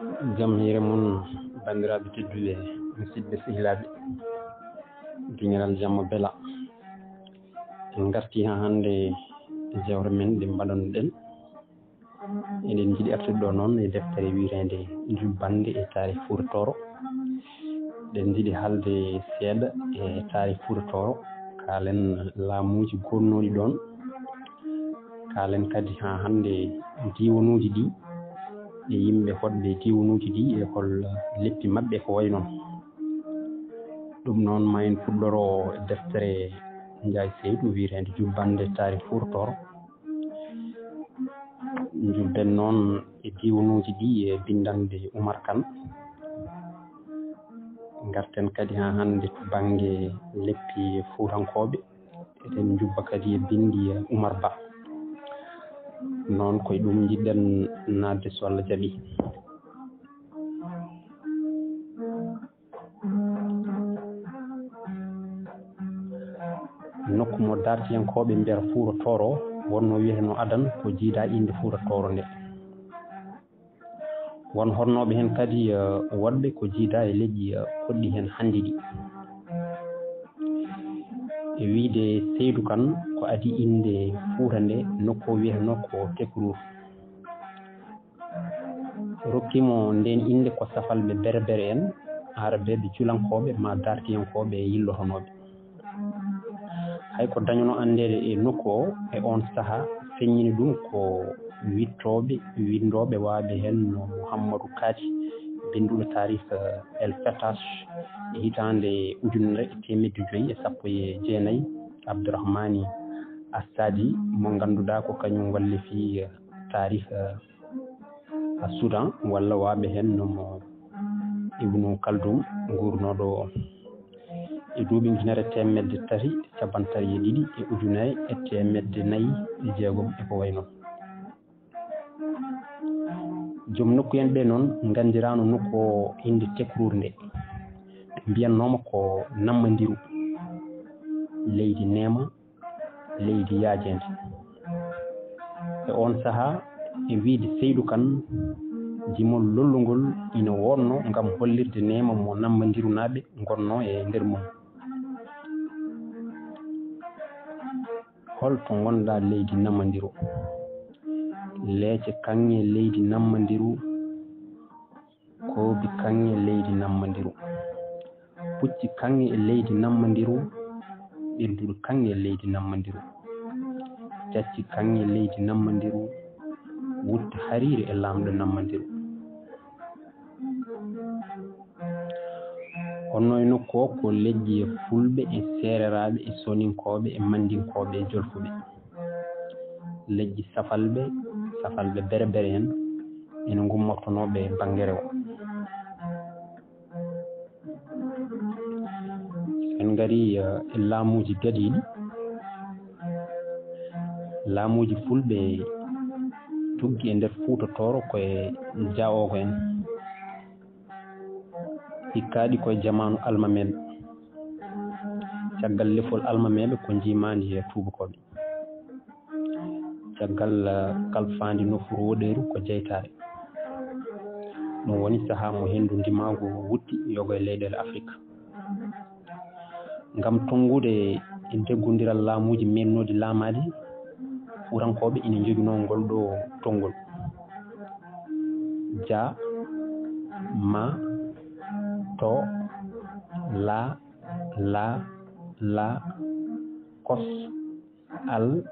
Jam hiire mon bandiraɓe tedduɓe musidɓe sehilaɓe giñalal jamma bela en garti ha hande e jewre men nde mbaɗonnoɗen eɗen jiiɗi artude ɗo noon e deftere wirende jubbande e taarih Fouta Toro. Eɗen jiiɗi haalde seeɗa e taarih Fouta Toro, kaalen laamuji gonnoɗi ɗon, kaalen kadi ha hande diwanuji ɗi e yimɓe hoɗɓe diwanuji ɗi e hol leppi mabɓe ko way noon. ɗum noon ma en puɗɗoro e deftere Ndiaye Seydou wirende jubbande taarih Fouta Toro. Jubben noon e diwanuji ɗi e bindande Oumar Kane. Garten kadi ha hande to banggue leppi Foutankoɓe, eɗen jubba kadi e bindi Oumar Ba. Noon koye ɗum jiɗɗen nadde so Allah jaaɓi. Nokku mo dartiyankoɓe mbiyata Fouta Toro wonno wiyeteno Adane ko jiida inde Fouta Toro nde. Won honnoɓe hen kadi woɗɓe ko jiida e leƴƴi koɗɗi hen hande ɗi. E wiide Seydou Kane ko adi inde Fouta nde nokku o wiyeteno ko Tekruur. Rokkimo nden inde ko safalɓe berbere en, arabeɓe julankoɓe ma dartiyankoɓe e yillotonoɓe. Hay ko dañano andede e nokku o e on saaha feññini ɗum ko windoɓe waaɓe hen no Mouhammadou Kati, binduɗo tarih El Fattache e hitande 1919, Abdourahmani Assadi mo ganduɗa ko kañum wallifi tarih Soudan, walla waaɓe hen nomo Ibnu Kaldoum gurnoɗo e duuɓi 1332 e 1406 e ko way noon. Joom nokku en ɓe noon gandirano nokku o inde Tekruur nde, ɓe mbiyannoma ko Nammandiru, leydi Nema, leydi yaajede. E on saaha e wiide Seydou Kane jimol lollugol ina wonno gam hollirde Nema mo Nammandiru naaɓe gonno e nder mum. Holto gonɗa leydi Nammandiru? Leece kanŋe leydi Nammandiru, koobi kanŋe leydi Nammandiru, pucci kanŋe e leydi Nammandiru, ɓirduɗo kanŋe e leydi Nammandiru, cacci kanŋe leydi Nammandiru, wutta hariire e lamɗo Nammandiru. Honno e nokku o ko leƴƴi Fulɓe e Seereraɓe e Soninkoɓe e Mandinkoɓe e Jolfuɓe. Leƴƴi safalɓe berbere en ene gummortonoɓe banggere o. En gari e laamuji gadiɗi, laamuji Fulɓe tuggi e nder Fouta Toro koye Diawogo en, hikkaɗi koye jamanu almameɓe. Caggal lefol almameɓe ko jimandi e tubakoɓe. Caggal kalfandi nofuru woɗeru ko jeytare. Ɗum woni saaha mo hendu ndimagu wutti yogo e leyɗele Afrique. Ngam tongude e deggodiral laamuji mennoɗi laamadi, Fuutankoɓe ina joguino ngol ɗo tonngol: Ja, Ma, To, La, Kos, Al,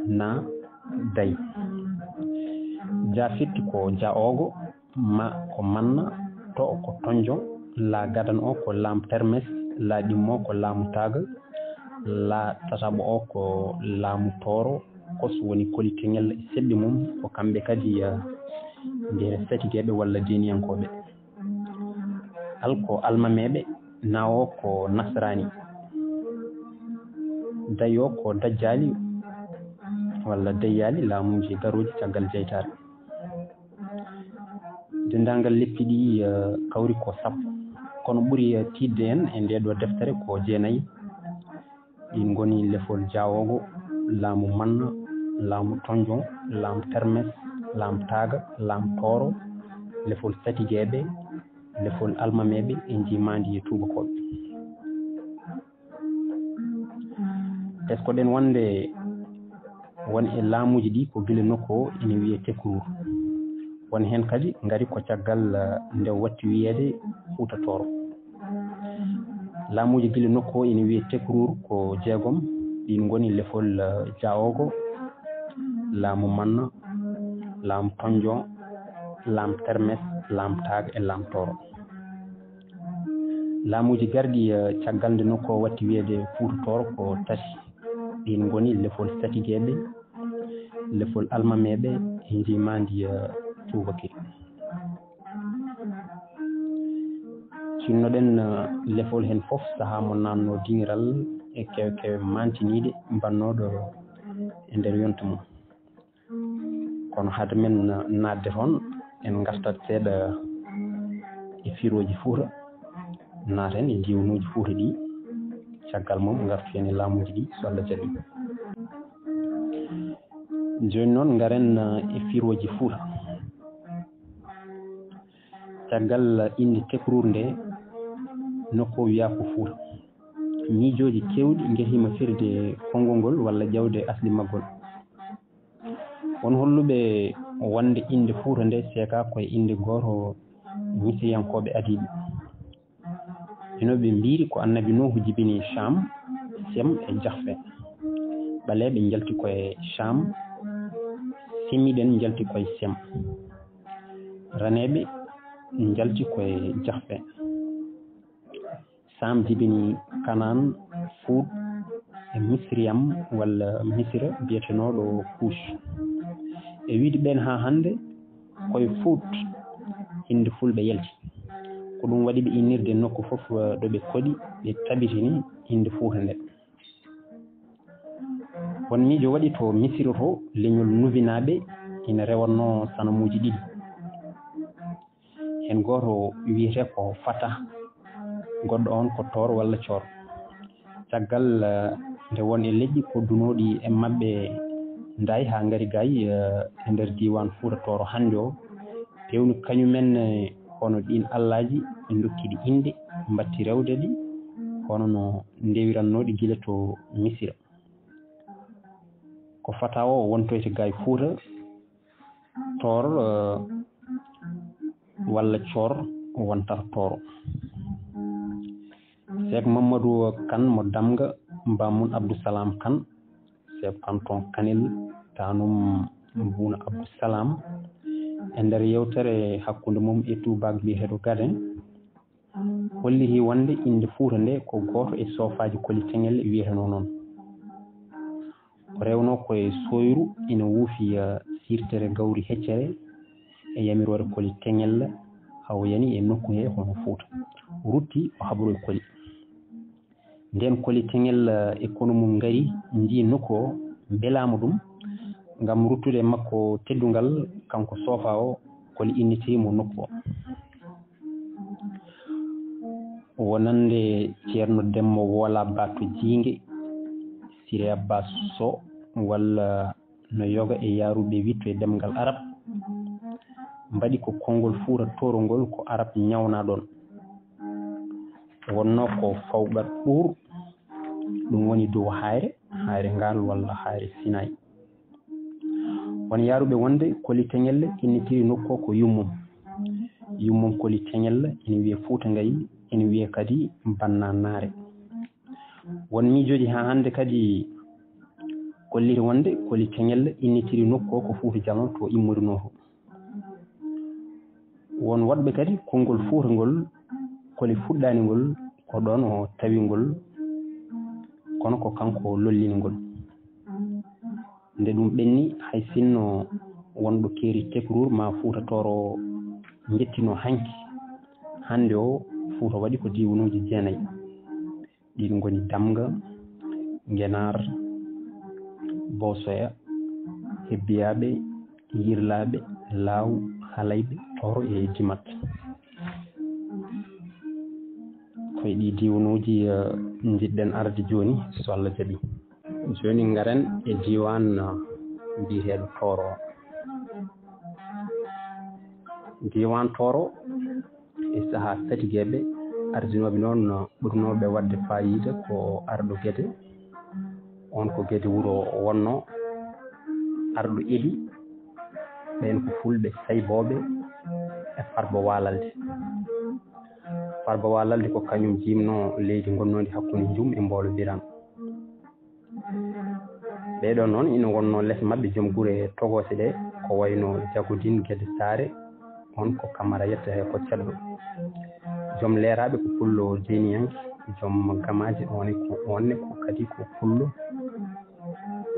Na, Day. Ja firti ko jaogo, Ma ko manna, To ko tonjon, La gadan o ko laamu termes, La ɗimmo ko laamu taaga, La tataɓo o ko laamu tooro, Kos woni koliteŋel e seɗɗe mum ko kamɓe kadi mbiyete satigueɓe walla deniyankoɓe. Al ko almameɓe, Na o ko nasrani, Day o ko dajjali walla dayyali, laamuji garoji caggal jeytare. Dendagal leppi ɗi kawri ko 10, kono ɓuuri tidde en e nde ɗo deftere ko 9. ɗin goni lefol Diawogo, laamu manna, laamu tonjon, laamu termes, laamu taaga, laamu tooro, lefol Satigeɓe lefol Almameɓe e jimadi e tubakoɓe teskoɗen wonde won e laamuji ɗi ko gila nokku o ene wiye tekruur won hen kadi ngari ko caggal nde watti wiyede Fouta Toro laamuji gila nokku o ene wiye tekruur ko jeegom ɗin goni lefol Diawogo laamu Manna laamu Tonjon laamu Termes laamu Taga e laamu Toro laamuji garɗi caggal nde nokku o watti wiyede Fouta Toro ko tati ɗin goni lefol Satigueɓe lefol Almameɓe e jimadi Tubake cinnoɗen lefol hen foof saaha mo nanno dingiral e kewe kewe mantinide mbannoɗo e nder yonta mum kono hade men nadde toon en gartat seeɗa e firoji Fouta naaten e diwanuji Fouta ɗi caggal mum gartu hen e laamuji ɗi so Allah jaaɓi joni noon garen e firoji Fouta caggal inde tekruur nde nokku o wiya ko Fouta miijoji kewɗi guehima firde konngol ngol walla ƴewde asli maggol won holluɓe wonde inde Fouta nde seeka koye inde goto misriyankoɓe adiɓe ino ɓe mbiri ko annabi Nuhu jibini Cham Sem e Jahfe ɓaleɓe jalti koye Cham semiɗen jalti koye Sem raneɓe jalti koye Jahfe Sam jibini Kanan Fut e Misriyam walla Misra biyetenoɗo Kush e wiide ɓen ha hande koye Fut inde fulɓe yalti ko ɗum waɗi ɓe innirde nokku fof ɗo ɓe koɗi ɓe tabitini inde Fouta nde won miijo waɗi to Misira to leñol nuvinaɓe ina rewanno sanamuji ɗiɗi hen goto wiyete ko Fata goɗɗo on ko Toro walla Cor caggal nde won e leƴƴi ko dunoɗi e mabɓe dayi ha gaari gayi e nder diwan Fouta Toro hande o pewni kañumen hono ɗin allaji ɓe dokkiɗi inde mbatti rewde ɗi hono no ndewirannoɗi gila to Misira ko Fata o wontoyte gaye Fouta Toro walla Cor wontata Toro Cheikh Mamadou Kane mo Damga Mbamoun Abdousalam Kane Cheikh Kanton Kanel tanum Bouna Abdousalam e nder yewtere hakkude mum e tubak biyeteɗo Gaden holliri wonde inde Fouta nde ko goto e sofaji koli teŋel wiyeteno noon ko rewno koye Soyru ina wuufi sirtere gawri heccere e yamirore koli teŋel haw yani e nokku he hono Fouta rutti o habru e koli nden koli teŋel e kono mum ngari ndi nokku o belama ɗum ngam ruttude makko teddungal kanko sofa o koli innitirimo nokku o wonande ceerno Demmo Wola Batto Jingue Siré Abbas Sow walla no yoga e yaruɓe witto e demgal arab mbaɗi ko konngol Fouta Toro ngol ko arab ñawna ɗon wonno ko fawɓat ɓuur ɗum woni dow hayre ngal walla hayre Sinay won yaruɓe wonde koli teŋel innitiri nokku ko yummum koli teŋel ene wiye Fouta Ngayi ene wiye kadi Banna Naare won miijoji ha hande kadi kolliri wonde koli teŋel innitiri nokku ko Fouta Jalon to immorino to won waɗɓe kadi konngol Fouta ngol koli fuɗɗani ngol ko ɗon o tawi ngol kono ko kanko lollini ngol nde ɗum ɓenni hay sinno wonɗo keeri tekruur ma Fouta Toro jettino hanki hande o Fouta waɗi ko diwanuji 9 ɗin goni Damga Ngenar Bosoya Hebbiyaɓe Yirlaɓe Law Halayɓe Toro e Dimat koye ɗi diwanuji jiɗɗen arde joni so Allah jaaɓi joni garen e diwan biyeteɗo Toro diwan Toro e saha Satigueɓe ardinoɓe noon ɓurnoɓe wadde fayida ko arɗo Guédé on ko Guédé wuro wonno arɗo Idy ɓen ko fulɓe sayboɓe e Farba Walalde. Farba Walalde ko kañum jimno leydi gonnodi hakkude Djum e Mbolo Birane. ɓeɗo noon ina wonno less mabɓe joom guure togose ɗe ko wayno Diagodine Guédé Sare on ko Camara yettete ko ceddo. Joom leeraɓe ko pullo Jeyniyanke, joom gamaji onne ko kadi ko pullo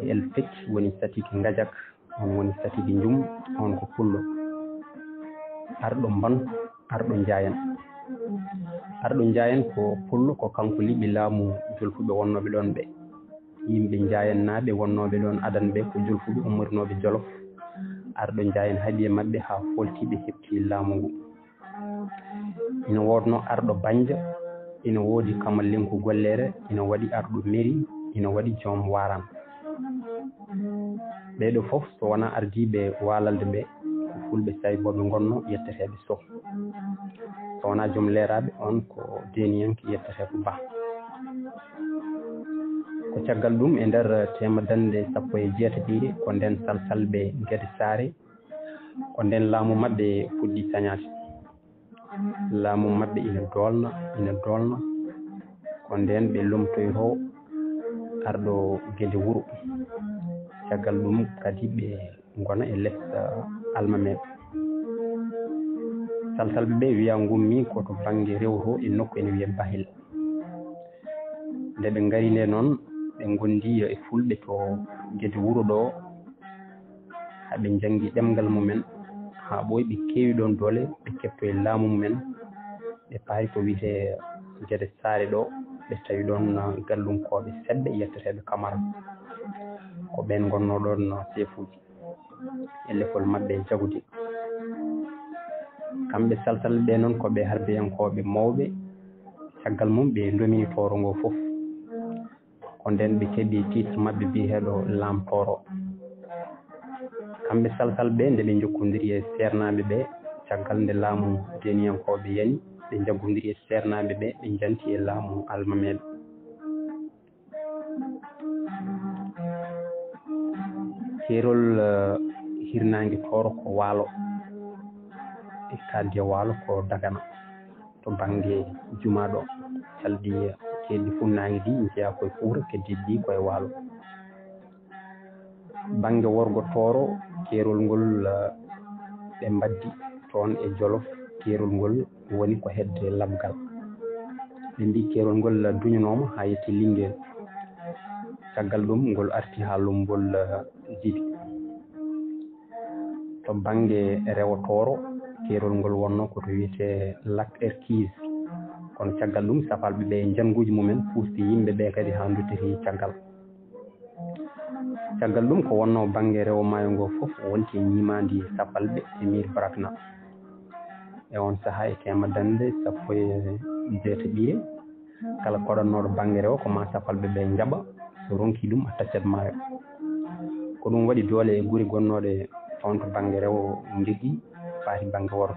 El Fecci woni Satiki Ngadiak on woni Satiki Djum on ko pullo. Arɗo Mbantu arɗo Ndiayen. Arɗo Ndiayen ko pullo ko kanko liɓi laamu julfuɓe wonnoɓe ɗon ɓe. Yimɓe Ndiayen naaɓe wonnoɓe ɗon adan ɓe ko julfuɓe ummorinoɓe Jolof. Arɗo Ndiayen haaɓi e maɓɓe ha foltiɓe heɓti laamu ngu. Ina wodno arɗo Banja, ina woodi Kamallenko Gollere, ina waɗi arɗo Mairie, ina waɗi joom Waran. ɓeɗo fof so wona ardiɓe Walalde ɓe ko fulɓe sayboɓe gonno yetteteɓe Sow. So wona joom leeraɓe on ko Jeyniyanke yettete ko Ba. Ko caggal ɗum e nder temadande 17 ko nden salsalɓe Guédé Sare ko nden laamu maɓɓe fuɗɗi sañade. Laamu maɓɓe ina dolna ko nden ɓe lomtoyto arɗo Guédé wuro. Caggal ɗum kadi ɓe gona e less almameɓe. Salsalɓe ɓe wiya gummi koto banggue rewto e nokku ene wiye Bahil. Nde ɓe ngari nde noon ɓe gondi e fulɓe to Guédé wuro ɗo haɓe jangi ɗemgal mumen ha ɓooyi ɓe kewi ɗon doole ɓe kepto e laamu mumen ɓe paari ko wiyete Guédé Sare ɗo ɓe tawi ɗon gallunkoɓe seɗɗa yetteteɓe Camara ko ɓen gonno ɗon sefuji e l'école maɓɓe Diagodine. Kamɓe salsalɓe ɓe noon koɓe harbiyankoɓe mawɓe. Caggal mum ɓe domini Toro ngo fof ko nden ɓe keeɓi titre maɓɓe biyeteɗo Lam Toro. Kamɓe salsalɓe nde ɓe jokkodiri e sernaɓe ɓe caggal nde laamu Jeyniyankoɓe yani ɓe jaggodiri e sernaɓe ɓe ɓe janti e laamu almameɓe. Keerol hirnangue Toro ko Waalo e kaddi e Waalo ko Dagana to banggue Juma ɗo calɗi keddi funnague ɗi jeeya koye Fouta keddiɗi ɗi koye Waalo. Banggue worgo Toro keerol ngol ɓe mbaddi toon e Jolof keerol ngol woni ko hedde Labgal. ɓe mbi keerol ngol duñanoma ha yetti Linguel. Caggal ɗum ngol arti ha lombol jibi. To banggue rewo Toro keerol ngol wonno koto wiyete Lac Erquise kono caggal ɗum safalɓe ɓe janguji mumen fusti yimɓeɓe kadi ha duttiri caggal. Caggal ɗum ko wonno banggue rewo maayo ngo fof wonti ñimadi safalɓe e Mir Brakna e on saaha e temadande 17 kala koɗannoɗo banggue rewo ko ma safalɓe ɓe jaaɓa so ronki ɗum a taccet maayo. Ko ɗum waɗi doole e guuri gonnoɗe on to banggue rewo jogui faati banggue worgo.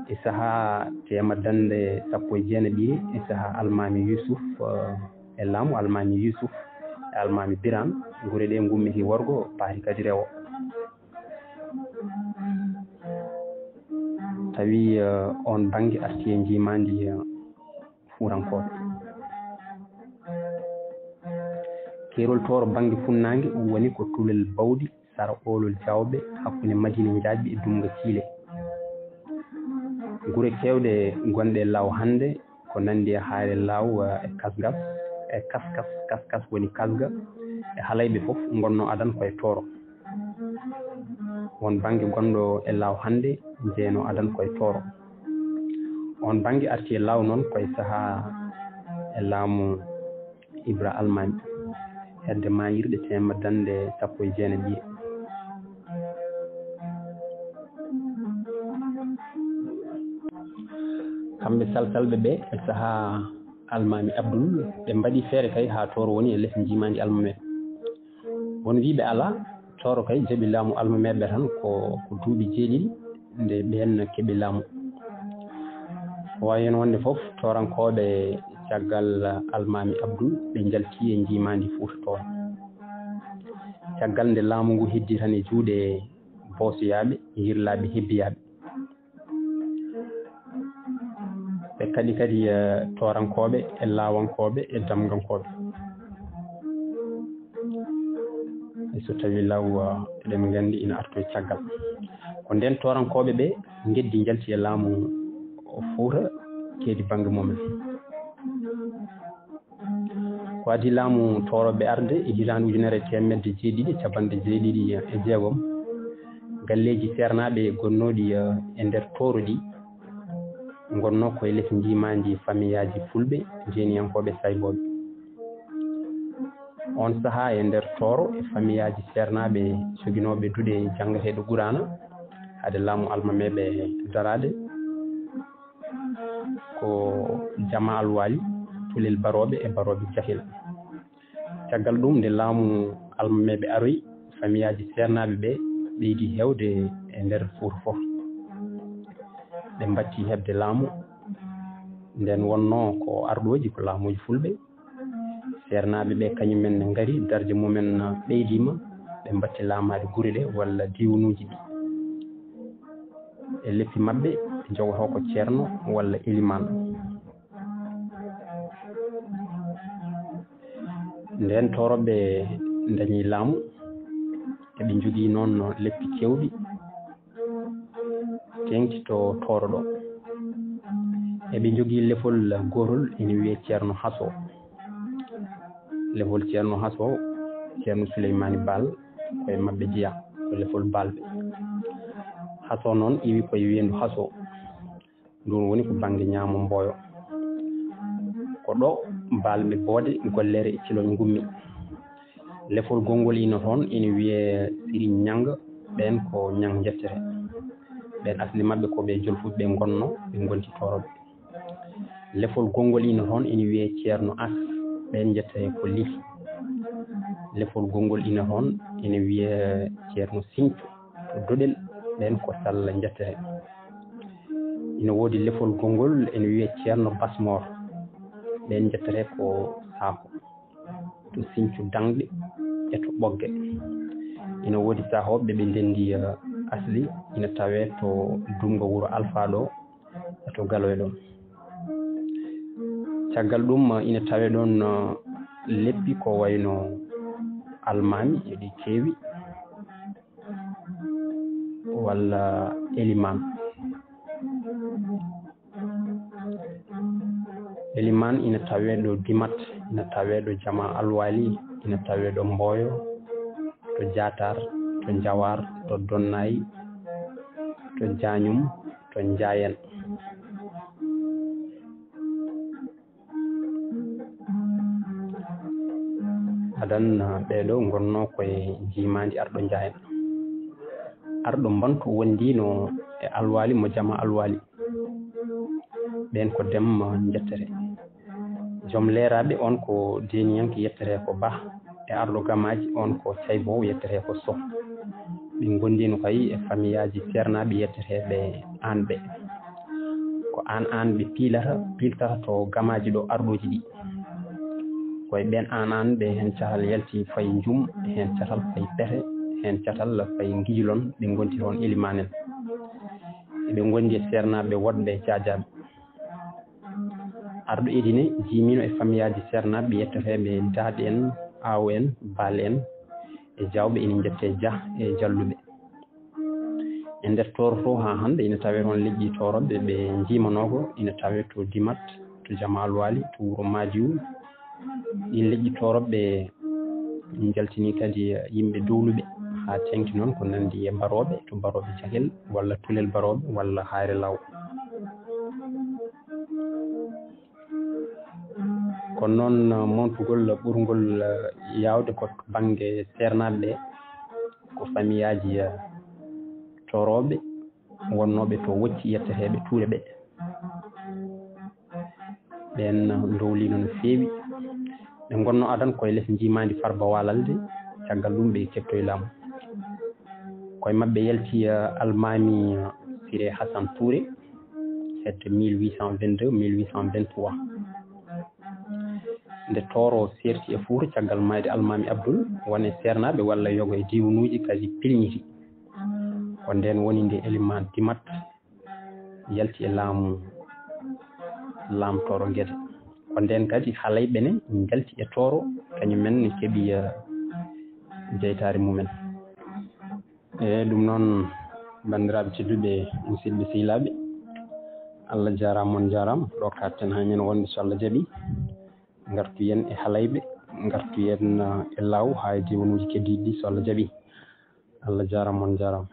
E saaha temadande 19 e saaha Almami Youssouf e laamu Almami Youssouf e Almami Birane guure ɗe gummiti worgo paati kadi rewo. Tawi on banggue arti e jimadi Fuurankoɓe. Keerol Toro banggue funnague woni ko Tulel Bawdi Sara Olol Diawɓe hakkude Madina Diaƴɓe e Dumga Thiilé. Guure kewɗe gonɗe law hande ko nandi e haare law e kasgas e kaskas woni kasga e halayɓe fof gonno adan koye Toro. Won banggue gonɗo e law hande jeeno adan koye Toro. On banggue arti e law noon koye saaha e laamu Ibra Almami hedde mayirɗe temadande 19. Kamɓe salsalɓe ɓe e saaha Almami Abdoul ɓe mbaɗi feere kay ha Toro woni e less jimadi almameɓe. Won wiɓe ala Toro kay jaaɓi laamu almameɓe tan ko duuɓi 7 nde ɓen keɓi laamu wawi hen wonde foof torankoɓe caggal almami Abdoul ɓe jalti e jimadi Fouta toon caggal nde laamu ngu heddi tan e juuɗe boosoyaɓe yirlaɓe hebbiyaɓe ɓe kadi torankoɓe e lawankoɓe e damgankoɓe so tawi law eɗen gandi ina arto e caggal ko nden torankoɓe ɓe geddi jalti e laamu Fouta keedi banggue mumen ko adi laamu toroɓe arde e hitande 1976 galleji sernaɓe gonnoɗi e nder toro ɗi gonno koye less jimaji famiyaji fulɓe jeniyankoɓe sayboɓe on saaha e nder toro e famiyaji sernaɓe soginoɓe duuɗe janggateɗo Gurana haade laamu almameɓe darade ko Jama Alwali Tulel Baroɓe e Baroɓe Jahil caggal ɗum nde laamu almameɓe aroyi famiyaji sernaɓe ɓe ɓeydi hewde e nder Fouta foof ɓe batti hebde laamu nden wonno ko arɗoji ko laamuji fulɓe sernaɓe ɓe kañumen ne gaari darde mumen ɓeydima ɓe batti laamade guure ɗe walla diwanuji ɗi e leppi mabɓe ɓe jogoto ko ceerno walla éliman nden toroɓe dañi laamu eɓe jogui noon leppi kewɗi tengti to toro ɗo eɓe jogui lefol gotol ene wiye ceerno Hasso lefol ceerno Hasso ceerno Souleymani Baal koye mabɓe jeeya ko lefol balɓe Hasso noon iwi koye wiyendu Hasso ɗum woni ko banggue ñaamo Mboyo ko ɗo balɓe boode gollere e cilol gummi lefol gongol ina toon ina wiye Siri Ñanga ɓen ko ñang jettere ɓen asli mabɓe koɓe jolfuɓe ɓe gonno ɓe gonti toroɓe lefol gongol ina toon ina wiye ceerno As ɓen jettere ko Lihi lefol gongol ina toon ina wiye ceerno Sinthiou to Doɗel ɓen ko Salla jettere ina woodi lefol gongol ina wiye ceerno Basmor ɓen jettere ko Sako to Sinthiou Dangɗe e to Ɓogge ina woodi sahoɓe ɓe ndendi asli ina tawe to Dumga Wuro Alpha ɗo e to Galoye ɗon caggal ɗum ina tawe ɗon leppi ko wayno almami eɗi keewi walla Eliman ina tawe ɗo Dimat ina tawe ɗo Jama Alwali ina tawe ɗo Mboyo to Diatar to Jawar to Donnayi to Diagnum to Ndiayen adan ɓeɗo gonno koye jimadi arɗo Ndiayen arɗo Mbantu wondino e Alwali mo Jama Alwali ɓen ko Demma jettere joom leeraɓe on ko deniyanke yettere ko Ba e arɗo Gamaji on ko Saybowo yettere ko Sow ɓe gondino kay e famiyaji sernaɓe yettereɓe Anɓe ko an ɓe piltata to Gamaji ɗo arɗoji ɗi koye ɓen an ɓe hen cahal yalti faye Jum hen catal faye Pete hen catal faye Guijilon ɓe gonti toon Elimanen eɓe gondi e sernaɓe wodɓe Diadiaɓe arɗo Edine jimino e famiyaji sernaɓe yetteteɓe Dade en Aw en Baale en e Diawɓe ina jette Dia e Jalluɓe e nder toro to ha hande ina tawe toon leƴƴi toroɓe ɓe jimanoko ina tawe to Dimat to Jama Alwali to Wuro Madiw ɗin leƴƴi toroɓe jaltini kadi yimɓe dowluɓe ha tengti noon ko nandi e Baroɓe to Baroɓe Jahel walla Tulel Baroɓe walla Hayre Law kono noon montugol ɓurgol yawde ko banggue sernaɓe ɓe ko famiyaji toroɓe wonnoɓe to Wocci yetteteɓe Touré ɓe ɓen dowlino no feewi ɓe gonno adan koye less jimadi Farba Walalde caggal ɗum ɓe keptoye laamu koye mabɓe yalti almami Siré Hassan Touré hedde 1822 1823 nde toro serti e Fouta caggal mayde Almami Abdoul wone sernaɓe walla yogo e diwanuji kadi pilniti ko nden woni nde élément Dimat yalti e laamu Toro Guédé ko nden kadi haalayɓe ne jalti e Toro kañumen ne keeɓi jeytare mumen e ɗum noon bandiraɓe tedduɓe musidɓe sehilaɓe Allah jarama on jarama ɗo katten ha men wonde so Allah jaaɓi gartu yen e haalayɓe gartu yen e law ha e diwanuji keddiɗi so Allah jaaɓi Allah jarama on jarama